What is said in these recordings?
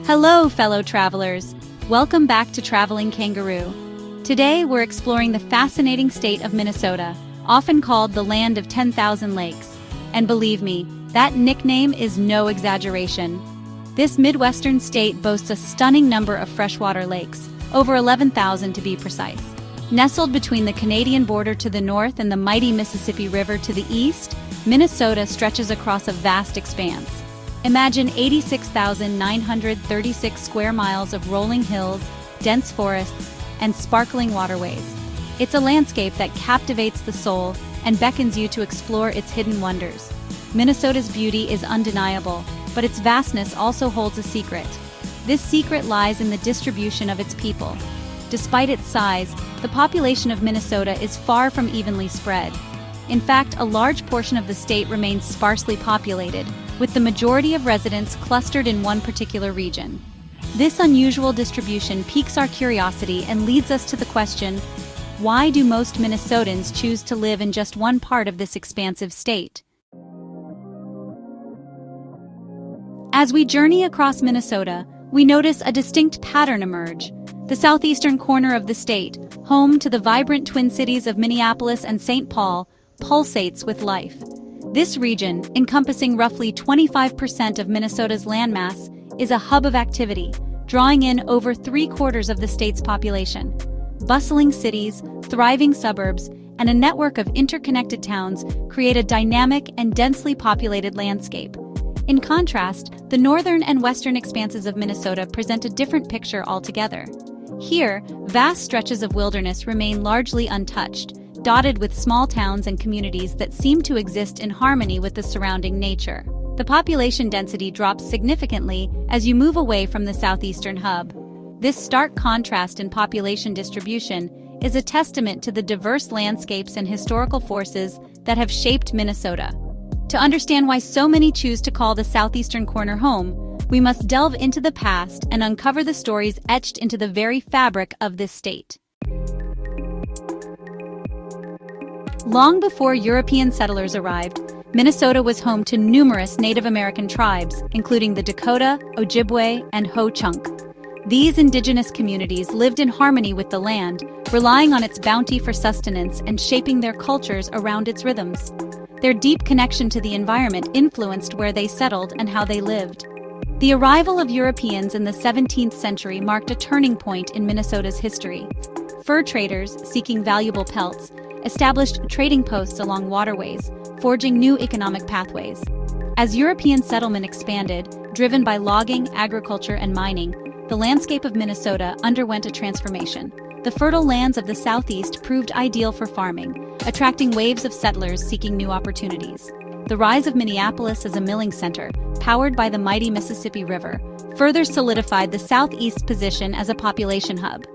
Hello, fellow travelers. Welcome back to Traveling Kangaroo. Today, we're exploring the fascinating state of Minnesota, often called the land of 10,000 lakes. And believe me, that nickname is no exaggeration. This Midwestern state boasts a stunning number of freshwater lakes, over 11,000 to be precise. Nestled between the Canadian border to the north and the mighty Mississippi River to the east, Minnesota stretches across a vast expanse. Imagine 86,936 square miles of rolling hills, dense forests, and sparkling waterways. It's a landscape that captivates the soul and beckons you to explore its hidden wonders. Minnesota's beauty is undeniable, but its vastness also holds a secret. This secret lies in the distribution of its people. Despite its size, the population of Minnesota is far from evenly spread. In fact, a large portion of the state remains sparsely populated, with the majority of residents clustered in one particular region. This unusual distribution piques our curiosity and leads us to the question, why do most Minnesotans choose to live in just one part of this expansive state? As we journey across Minnesota, we notice a distinct pattern emerge. The southeastern corner of the state, home to the vibrant Twin Cities of Minneapolis and St. Paul, pulsates with life. This region, encompassing roughly 25% of Minnesota's landmass, is a hub of activity, drawing in over 3/4 of the state's population. Bustling cities, thriving suburbs, and a network of interconnected towns create a dynamic and densely populated landscape. In contrast, the northern and western expanses of Minnesota present a different picture altogether. Here, vast stretches of wilderness remain largely untouched, dotted with small towns and communities that seem to exist in harmony with the surrounding nature. The population density drops significantly as you move away from the southeastern hub. This stark contrast in population distribution is a testament to the diverse landscapes and historical forces that have shaped Minnesota. To understand why so many choose to call the southeastern corner home, we must delve into the past and uncover the stories etched into the very fabric of this state. Long before European settlers arrived, Minnesota was home to numerous Native American tribes, including the Dakota, Ojibwe, and Ho-Chunk. These indigenous communities lived in harmony with the land, relying on its bounty for sustenance and shaping their cultures around its rhythms. Their deep connection to the environment influenced where they settled and how they lived. The arrival of Europeans in the 17th century marked a turning point in Minnesota's history. Fur traders, seeking valuable pelts, established trading posts along waterways, forging new economic pathways. As European settlement expanded, driven by logging, agriculture, and mining, the landscape of Minnesota underwent a transformation. The fertile lands of the southeast proved ideal for farming, attracting waves of settlers seeking new opportunities. The rise of Minneapolis as a milling center, powered by the mighty Mississippi River, further solidified the southeast's position as a population hub.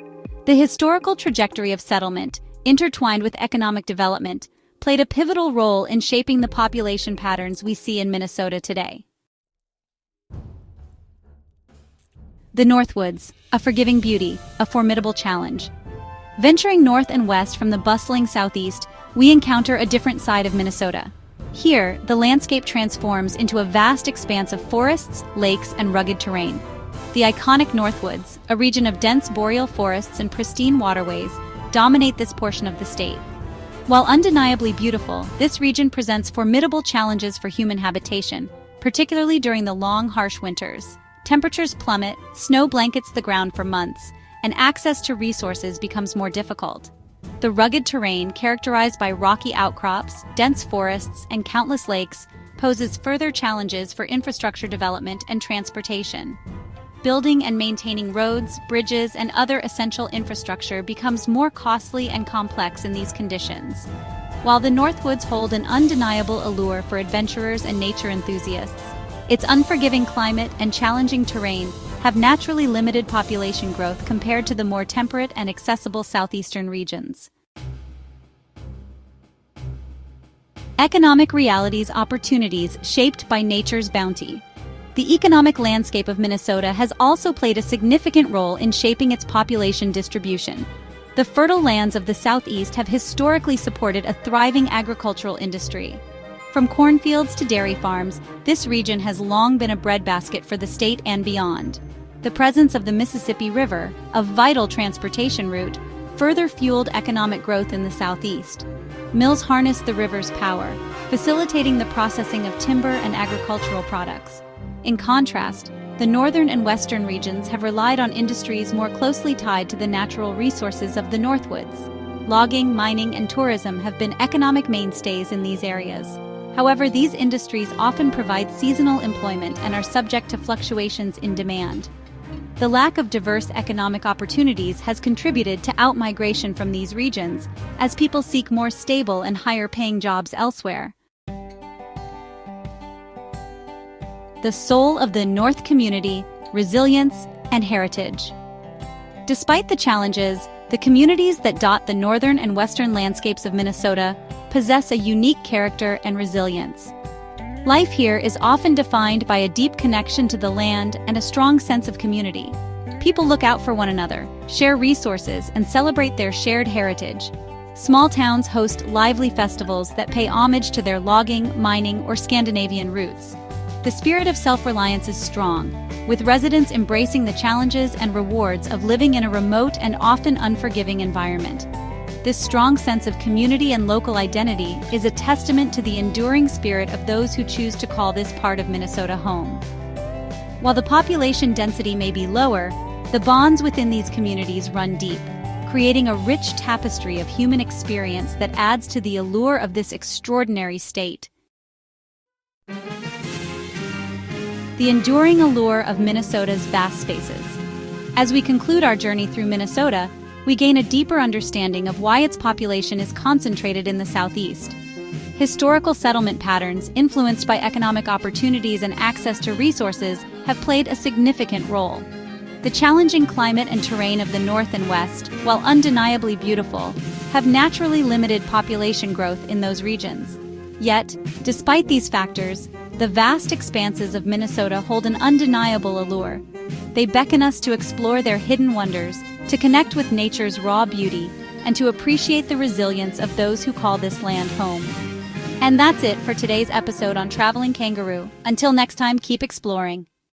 The historical trajectory of settlement, intertwined with economic development, played a pivotal role in shaping the population patterns we see in Minnesota today. The Northwoods, a forgiving beauty, a formidable challenge. Venturing north and west from the bustling southeast, we encounter a different side of Minnesota. Here, the landscape transforms into a vast expanse of forests, lakes, and rugged terrain. The iconic Northwoods, a region of dense boreal forests and pristine waterways, dominate this portion of the state. While undeniably beautiful, this region presents formidable challenges for human habitation, particularly during the long, harsh winters. Temperatures plummet, snow blankets the ground for months, and access to resources becomes more difficult. The rugged terrain, characterized by rocky outcrops, dense forests, and countless lakes, poses further challenges for infrastructure development and transportation. Building and maintaining roads, bridges, and other essential infrastructure becomes more costly and complex in these conditions. While the Northwoods hold an undeniable allure for adventurers and nature enthusiasts, its unforgiving climate and challenging terrain have naturally limited population growth compared to the more temperate and accessible southeastern regions. Economic realities opportunities shaped by nature's bounty. The economic landscape of Minnesota has also played a significant role in shaping its population distribution. The fertile lands of the southeast have historically supported a thriving agricultural industry. From cornfields to dairy farms, this region has long been a breadbasket for the state and beyond. The presence of the Mississippi River, a vital transportation route, further fueled economic growth in the Southeast. Mills harnessed the river's power, facilitating the processing of timber and agricultural products. In contrast, the northern and western regions have relied on industries more closely tied to the natural resources of the Northwoods. Logging, mining, and tourism have been economic mainstays in these areas. However, these industries often provide seasonal employment and are subject to fluctuations in demand. The lack of diverse economic opportunities has contributed to outmigration from these regions, as people seek more stable and higher-paying jobs elsewhere. The soul of the North community, resilience, and heritage. Despite the challenges, the communities that dot the northern and western landscapes of Minnesota possess a unique character and resilience. Life here is often defined by a deep connection to the land and a strong sense of community. People look out for one another, share resources, and celebrate their shared heritage. Small towns host lively festivals that pay homage to their logging, mining, or Scandinavian roots. The spirit of self-reliance is strong, with residents embracing the challenges and rewards of living in a remote and often unforgiving environment. This strong sense of community and local identity is a testament to the enduring spirit of those who choose to call this part of Minnesota home. While the population density may be lower, the bonds within these communities run deep, creating a rich tapestry of human experience that adds to the allure of this extraordinary state. The enduring allure of Minnesota's vast spaces. As we conclude our journey through Minnesota, we gain a deeper understanding of why its population is concentrated in the Southeast. Historical settlement patterns, influenced by economic opportunities and access to resources, have played a significant role. The challenging climate and terrain of the North and West, while undeniably beautiful, have naturally limited population growth in those regions. Yet, despite these factors, the vast expanses of Minnesota hold an undeniable allure. They beckon us to explore their hidden wonders, to connect with nature's raw beauty, and to appreciate the resilience of those who call this land home. And that's it for today's episode on Traveling Kangaroo. Until next time, keep exploring.